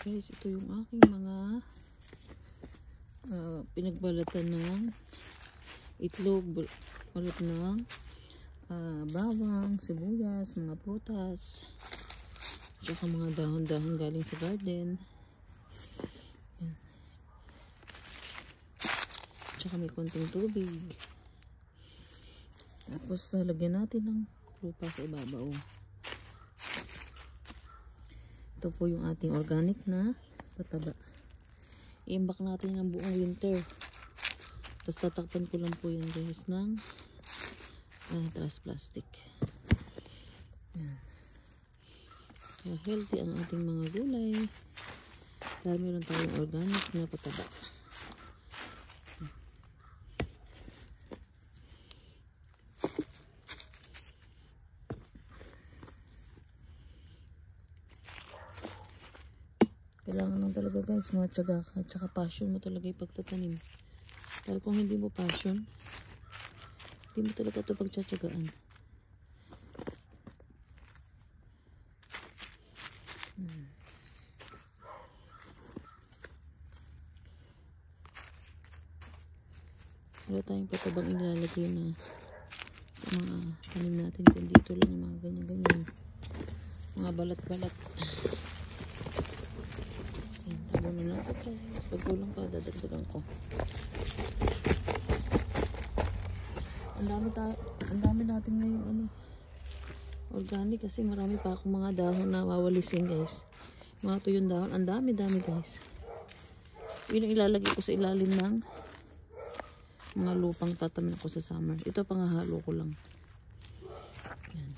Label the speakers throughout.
Speaker 1: Guys, ito yung aking mga pinagbalatan ng itlog, balat ng bawang, sibuyas, mga prutas, tsaka mga dahon-dahon galing sa garden. Yan. Tsaka may konting tubig. Tapos lagyan natin ng lupa sa ibabaw. Ito po yung ating organic na pataba. I-imbak natin ng buong winter. Tapos tatakpan ko lang po yan guys ng trash plastic. Yan. Kaya healthy ang ating mga gulay. Dahil meron tayong organic na pataba. Kailangan lang talaga guys, mga tiyaga ka, tsaka passion mo talaga yung pagtatanim. Dahil kung hindi mo passion, hindi mo talaga ito pagtsatsagaan. Wala tayong patabang ilalagay na sa mga tanim natin. Kung dito lang yung mga ganyan-ganyan. Mga balat-balat. Yan, tabunan natin guys. Pag kulang pa, dadagdagan ko. Ang dami natin ngayon organic kasi marami pa akong mga dahon na wawalisin guys. Mga tuyong dahon. Ang dami guys. Yun ang ilalagay ko sa ilalim ng mga lupang tatamin ko sa summer. Ito panghahalo ko lang. Yan.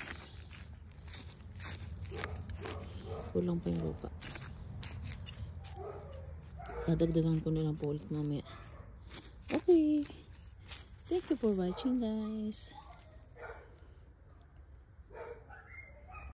Speaker 1: Kulang pa yung lupa. Dadagdagan ko na lang po ulit mamaya. Okay. Thank you for watching guys.